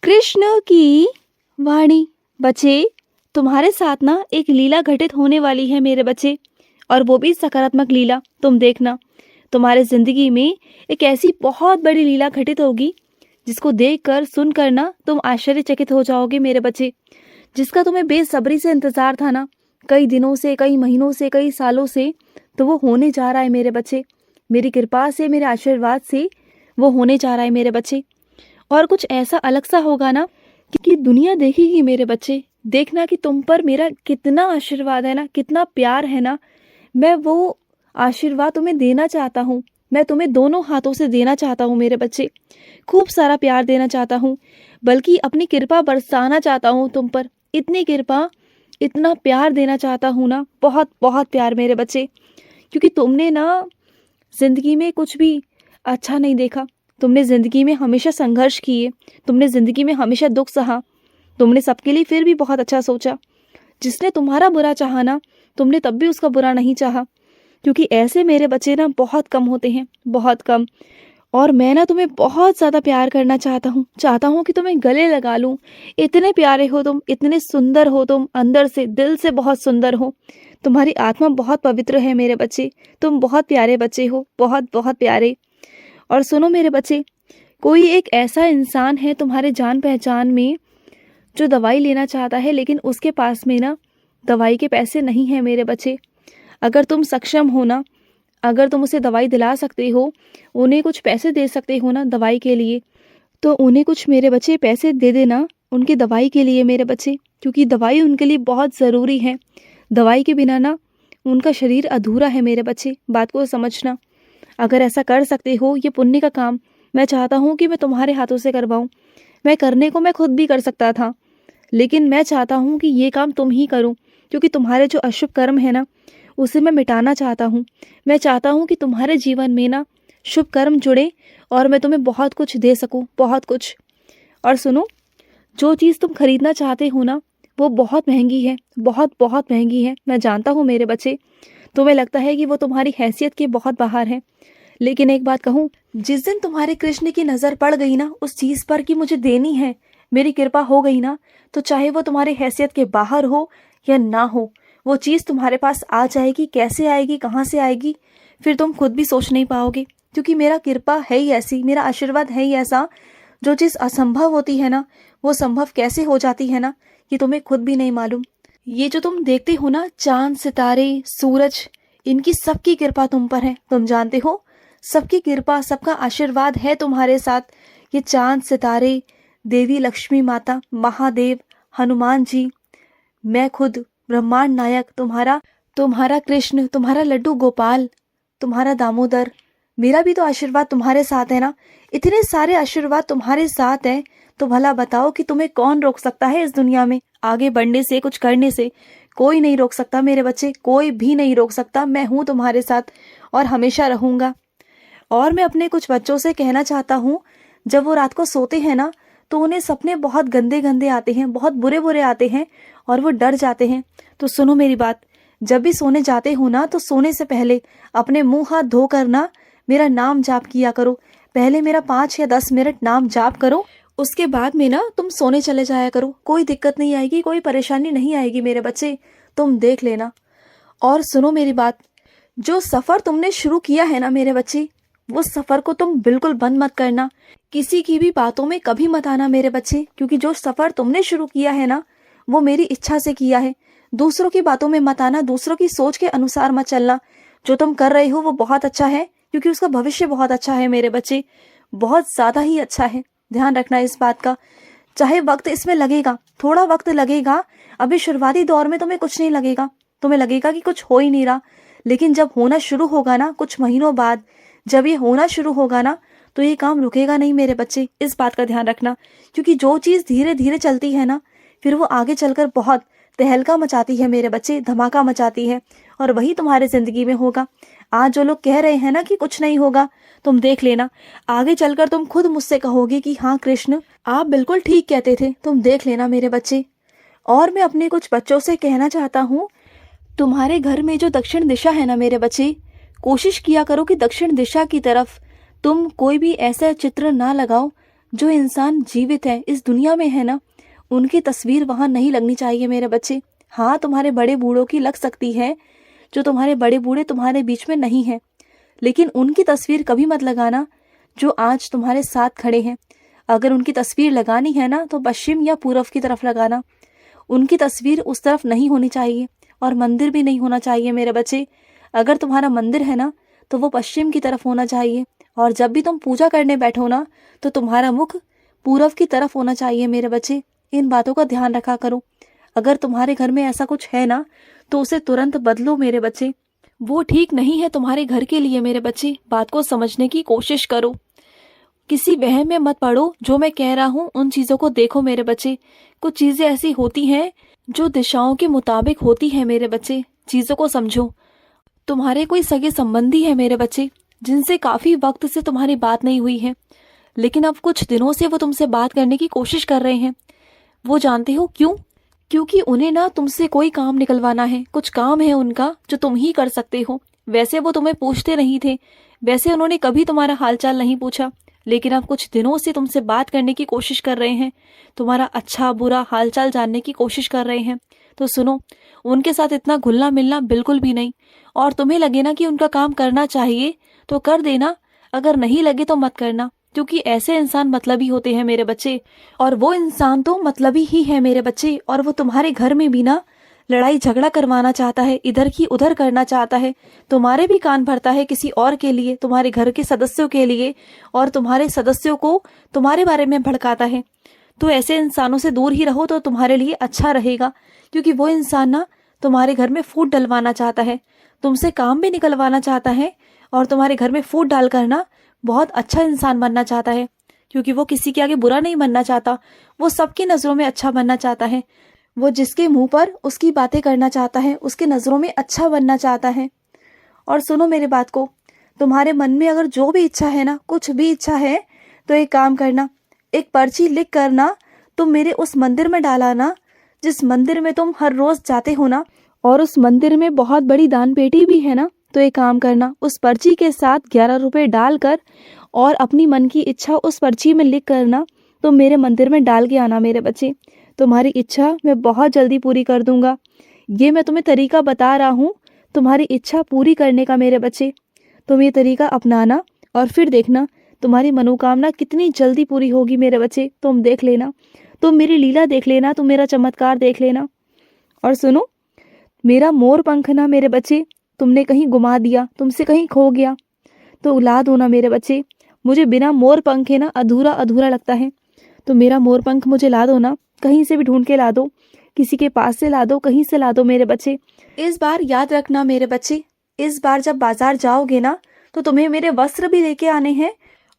कृष्ण की वाणी। बच्चे, तुम्हारे साथ ना एक लीला घटित होने वाली है मेरे बच्चे, और वो भी सकारात्मक लीला। तुम देखना, तुम्हारे जिंदगी में एक ऐसी बहुत बड़ी लीला घटित होगी जिसको देखकर सुनकर ना तुम आश्चर्यचकित हो जाओगे मेरे बच्चे। जिसका तुम्हें बेसब्री से इंतजार था ना, कई दिनों से, कई महीनों से, कई सालों से, तो वो होने जा रहा है मेरे बच्चे। मेरी कृपा से, मेरे आशीर्वाद से वो होने जा रहा है मेरे बच्चे। और कुछ ऐसा अलग सा होगा ना कि दुनिया देखेगी मेरे बच्चे। देखना कि तुम पर मेरा कितना आशीर्वाद है ना, कितना प्यार है ना। मैं वो आशीर्वाद तुम्हें देना चाहता हूँ। मैं तुम्हें दोनों हाथों से देना चाहता हूँ मेरे बच्चे। खूब सारा प्यार देना चाहता हूँ, बल्कि अपनी कृपा बरसाना चाहता हूँ तुम पर। इतनी कृपा, इतना प्यार देना चाहता हूँ ना, बहुत बहुत प्यार मेरे बच्चे। क्योंकि तुमने ना जिंदगी में कुछ भी अच्छा नहीं देखा। तुमने जिंदगी में हमेशा संघर्ष किए, तुमने जिंदगी में हमेशा दुख सहा। तुमने सबके लिए फिर भी बहुत अच्छा सोचा। जिसने तुम्हारा बुरा चाहा ना, तुमने तब भी उसका बुरा नहीं चाहा। क्योंकि ऐसे मेरे बच्चे ना बहुत कम होते हैं, बहुत कम। और मैं ना तुम्हें बहुत ज़्यादा प्यार करना चाहता हूँ कि तुम्हें गले लगा लूँ। इतने प्यारे हो तुम, इतने सुंदर हो तुम, अंदर से, दिल से बहुत सुंदर हो। तुम्हारी आत्मा बहुत पवित्र है मेरे बच्चे। तुम बहुत प्यारे बच्चे हो, बहुत बहुत प्यारे। और सुनो मेरे बच्चे, कोई एक ऐसा इंसान है तुम्हारे जान पहचान में जो दवाई लेना चाहता है, लेकिन उसके पास में ना दवाई के पैसे नहीं है मेरे बच्चे। अगर तुम सक्षम हो ना, अगर तुम उसे दवाई दिला सकते हो, उन्हें कुछ पैसे दे सकते हो ना दवाई के लिए, तो उन्हें कुछ मेरे बच्चे पैसे दे देना उनकी दवाई के लिए मेरे बच्चे। क्योंकि दवाई उनके लिए बहुत ज़रूरी है। दवाई के बिना ना उनका शरीर अधूरा है मेरे बच्चे। बात को समझना। अगर ऐसा कर सकते हो, ये पुण्य का काम मैं चाहता हूँ कि मैं तुम्हारे हाथों से करवाऊँ। मैं करने को मैं खुद भी कर सकता था, लेकिन मैं चाहता हूँ कि ये काम तुम ही करो। क्योंकि तुम्हारे जो अशुभ कर्म है ना, उसे मैं मिटाना चाहता हूँ। मैं चाहता हूँ कि तुम्हारे जीवन में ना शुभ कर्म जुड़े और मैं तुम्हें बहुत कुछ दे सकूँ, बहुत कुछ। और सुनो, जो चीज़ तुम खरीदना चाहते हो ना, वो बहुत महंगी है, बहुत बहुत महंगी है। मैं जानता हूँ मेरे बच्चे, तुम्हें लगता है कि वो तुम्हारी हैसियत के बहुत बाहर है। लेकिन एक बात कहूँ, जिस दिन तुम्हारे कृष्ण की नज़र पड़ गई ना उस चीज़ पर कि मुझे देनी है, मेरी कृपा हो गई ना, तो चाहे वो तुम्हारी हैसियत के बाहर हो या ना हो, वो चीज़ तुम्हारे पास आ जाएगी। कैसे आएगी, कहाँ से आएगी, फिर तुम खुद भी सोच नहीं पाओगे। क्योंकि मेरा कृपा है ही ऐसी, मेरा आशीर्वाद है ही ऐसा। जो चीज़ असंभव होती है ना, वो संभव कैसे हो जाती है ना, ये तुम्हें खुद भी नहीं मालूम। ये जो तुम देखते हो ना, चांद, सितारे, सूरज, इनकी सबकी कृपा तुम पर है। तुम जानते हो, सबकी कृपा, सबका आशीर्वाद है तुम्हारे साथ। ये चांद, सितारे, देवी लक्ष्मी माता, महादेव, हनुमान जी, मैं खुद, ब्रह्मांड नायक, तुम्हारा कृष्ण, तुम्हारा लड्डू गोपाल, तुम्हारा दामोदर, मेरा भी तो आशीर्वाद तुम्हारे साथ है ना। इतने सारे आशीर्वाद तुम्हारे साथ है, तो भला बताओ कि तुम्हें कौन रोक सकता है इस दुनिया में आगे बढ़ने से, कुछ करने से। कोई नहीं रोक सकता मेरे बच्चे, कोई भी नहीं रोक सकता। मैं हूँ तुम्हारे साथ और हमेशा रहूंगा। और मैं अपने कुछ बच्चों से कहना चाहता हूँ, जब वो रात को सोते हैं ना, तो उन्हें सपने बहुत गंदे गंदे आते हैं, बहुत बुरे बुरे आते हैं, और वो डर जाते हैं। तो सुनो मेरी बात, जब भी सोने जाते हो ना, तो सोने से पहले अपने मुंह हाथ धोकर ना मेरा नाम जाप किया करो। पहले मेरा 5 या 10 मिनट नाम जाप करो, उसके बाद में ना तुम सोने चले जाया करो। कोई दिक्कत नहीं आएगी, कोई परेशानी नहीं आएगी मेरे बच्चे, तुम देख लेना। और सुनो मेरी बात, जो सफ़र तुमने शुरू किया है ना मेरे बच्चे, वो सफ़र को तुम बिल्कुल बंद मत करना। किसी की भी बातों में कभी मत आना मेरे बच्चे। क्योंकि जो सफ़र तुमने शुरू किया है ना, वो मेरी इच्छा से किया है। दूसरों की बातों में मत आना, दूसरों की सोच के अनुसार मत चलना। जो तुम कर रहे हो वो बहुत अच्छा है, क्योंकि उसका भविष्य बहुत अच्छा है मेरे बच्चे, बहुत ज़्यादा ही अच्छा है। ध्यान रखना इस बात का। चाहे वक्त इसमें लगेगा, थोड़ा वक्त लगेगा। अभी शुरुआती दौर में तुम्हें कुछ नहीं लगेगा, तुम्हें लगेगा कि कुछ हो ही नहीं रहा। लेकिन जब होना शुरू होगा ना, कुछ महीनों बाद जब ये होना शुरू होगा ना, तो ये काम रुकेगा नहीं मेरे बच्चे। इस बात का ध्यान रखना। क्योंकि जो चीज़ धीरे धीरे चलती है ना, फिर वो आगे चलकर बहुत तहलका मचाती है मेरे बच्चे, धमाका मचाती है। और वही तुम्हारे जिंदगी में होगा। आज जो लोग कह रहे हैं ना कि कुछ नहीं होगा, तुम देख लेना, आगे चलकर तुम खुद मुझसे कहोगे कि हाँ कृष्ण, आप बिल्कुल ठीक कहते थे। तुम देख लेना मेरे बच्चे। और मैं अपने कुछ बच्चों से कहना चाहता हूँ, तुम्हारे घर में जो दक्षिण दिशा है ना मेरे बच्चे, कोशिश किया करो कि दक्षिण दिशा की तरफ तुम कोई भी ऐसा चित्र ना लगाओ जो इंसान जीवित है, इस दुनिया में है ना, उनकी तस्वीर वहां नहीं लगनी चाहिए मेरे बच्चे। हाँ, तुम्हारे बड़े बूढ़ों की लग सकती है, जो तुम्हारे बड़े बूढ़े तुम्हारे बीच में नहीं है, लेकिन उनकी तस्वीर कभी मत लगाना जो आज तुम्हारे साथ खड़े हैं। अगर उनकी तस्वीर लगानी है ना, तो पश्चिम या पूर्व की तरफ लगाना। उनकी तस्वीर उस तरफ नहीं होनी चाहिए, और मंदिर भी नहीं होना चाहिए मेरे बच्चे। अगर तुम्हारा मंदिर है ना, तो वो पश्चिम की तरफ होना चाहिए, और जब भी तुम पूजा करने बैठो ना, तो तुम्हारा मुख पूर्व की तरफ होना चाहिए मेरे बच्चे। इन बातों का ध्यान रखा करो। अगर तुम्हारे घर में ऐसा कुछ है ना, तो उसे तुरंत बदलो मेरे बच्चे। वो ठीक नहीं है तुम्हारे घर के लिए मेरे बच्चे। बात को समझने की कोशिश करो, किसी वहम में मत पड़ो। जो मैं कह रहा हूँ उन चीजों को देखो मेरे बच्चे। कुछ चीजें ऐसी होती हैं जो दिशाओं के मुताबिक होती है मेरे बच्चे। चीजों को समझो। तुम्हारे कोई सगे संबंधी है मेरे बच्चे, जिनसे काफी वक्त से तुम्हारी बात नहीं हुई है, लेकिन अब कुछ दिनों से वो तुमसे बात करने की कोशिश कर रहे हैं। वो जानते हो क्यों? क्योंकि उन्हें ना तुमसे कोई काम निकलवाना है। कुछ काम है उनका जो तुम ही कर सकते हो। वैसे वो तुम्हें पूछते नहीं थे, वैसे उन्होंने कभी तुम्हारा हालचाल नहीं पूछा, लेकिन अब कुछ दिनों से तुमसे बात करने की कोशिश कर रहे हैं। तुम्हारा अच्छा बुरा हालचाल जानने की कोशिश कर रहे हैं। तो सुनो, उनके साथ इतना घुलना मिलना बिल्कुल भी नहीं। और तुम्हें लगे ना कि उनका काम करना चाहिए तो कर देना, अगर नहीं लगे तो मत करना, क्योंकि ऐसे इंसान मतलबी होते हैं मेरे बच्चे। और वो इंसान तो मतलबी ही है मेरे बच्चे। और वो तुम्हारे घर में भी ना लड़ाई झगड़ा करवाना चाहता है, इधर की उधर करना चाहता है। तुम्हारे भी कान भरता है किसी और के लिए, तुम्हारे घर के सदस्यों के लिए, और तुम्हारे सदस्यों को तुम्हारे बारे में भड़काता है। तो ऐसे इंसानों से दूर ही रहो तो तुम्हारे लिए अच्छा रहेगा, क्योंकि वो इंसान ना तुम्हारे घर में फूट डलवाना चाहता है, तुमसे काम भी निकलवाना चाहता है, और तुम्हारे घर में फूट डालकर ना बहुत अच्छा इंसान बनना चाहता है। क्योंकि वो किसी के आगे बुरा नहीं बनना चाहता, वो सबकी नजरों में अच्छा बनना चाहता है। वो जिसके मुंह पर उसकी बातें करना चाहता है, उसके नजरों में अच्छा बनना चाहता है। और सुनो मेरी बात को, तुम्हारे मन में अगर जो भी इच्छा है ना, कुछ भी इच्छा है, तो एक काम करना, एक पर्ची लिख कर ना तुम मेरे उस मंदिर में डालाना, जिस मंदिर में तुम हर रोज जाते हो ना, और उस मंदिर में बहुत बड़ी दान पेटी भी है ना। तो एक काम करना, उस पर्ची के साथ 11 रुपए डालकर और अपनी मन की इच्छा उस पर्ची में लिख करना, तो मेरे मंदिर में डाल के आना मेरे बच्चे। तुम्हारी इच्छा मैं बहुत जल्दी पूरी कर दूंगा। ये मैं तुम्हें तरीका बता रहा हूँ तुम्हारी इच्छा पूरी करने का मेरे बच्चे। तुम ये तरीका अपनाना और फिर देखना तुम्हारी मनोकामना कितनी जल्दी पूरी होगी मेरे बच्चे। तुम देख लेना, तुम मेरी लीला देख लेना, तुम मेरा चमत्कार देख लेना। और सुनो, मेरा मोर पंख ना मेरे बच्चे तुमने कहीं गुमा दिया, तुमसे कहीं खो गया, तो ला दो ना मेरे बच्चे। मुझे बिना मोर पंखे ना अधूरा अधूरा लगता है, तो मेरा मोर पंख मुझे ला दो ना, कहीं से भी ढूंढ के ला दो, किसी के पास से ला दो, कहीं से ला दो मेरे बच्चे। इस बार याद रखना मेरे बच्चे, इस बार जब बाजार जाओगे ना, तो तुम्हें मेरे वस्त्र भी लेके आने हैं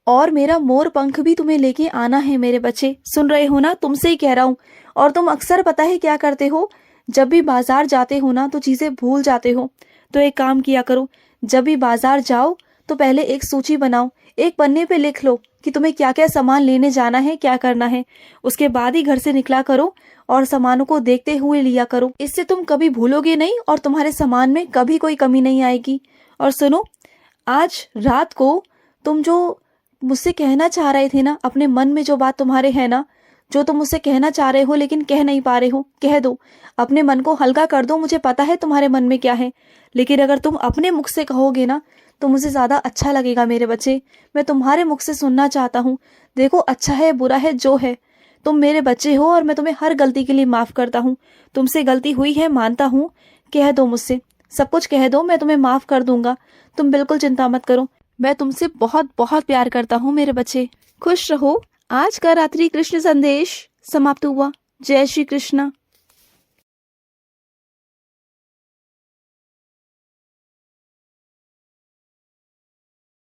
और मेरा मोर पंख भी तुम्हें लेके आना है मेरे बच्चे। सुन रहे हो ना, तुमसे ही कह रहा हूँ। और तुम अक्सर पता है क्या करते हो, जब भी बाजार जाते हो ना तो चीजें भूल जाते हो। तो एक काम किया करो, जब भी बाजार जाओ तो पहले एक सूची बनाओ, एक पन्ने पे लिख लो कि तुम्हें क्या क्या सामान लेने जाना है, क्या करना है। उसके बाद ही घर से निकला करो और सामानों को देखते हुए लिया करो। इससे तुम कभी भूलोगे नहीं और तुम्हारे सामान में कभी कोई कमी नहीं आएगी। और सुनो, आज रात को तुम जो मुझसे कहना चाह रहे थे ना, अपने मन में जो बात तुम्हारे है ना, जो तुम मुझसे कहना चाह रहे हो लेकिन कह नहीं पा रहे हो, कह दो। अपने मन को हल्का कर दो। मुझे पता है तुम्हारे मन में क्या है, लेकिन अगर तुम अपने मुख से कहोगे ना तो मुझे ज्यादा अच्छा लगेगा मेरे बच्चे। मैं तुम्हारे मुख से सुनना चाहता हूँ। देखो, अच्छा है बुरा है जो है, तुम मेरे बच्चे हो और मैं तुम्हें हर गलती के लिए माफ करता हूँ। तुमसे गलती हुई है मानता हूँ, कह दो मुझसे, सब कुछ कह दो, मैं तुम्हें माफ कर दूंगा। तुम बिल्कुल चिंता मत करो, मैं तुमसे बहुत बहुत प्यार करता हूँ मेरे बच्चे। खुश रहो। आज का रात्रि कृष्ण संदेश समाप्त हुआ। जय श्री कृष्ण।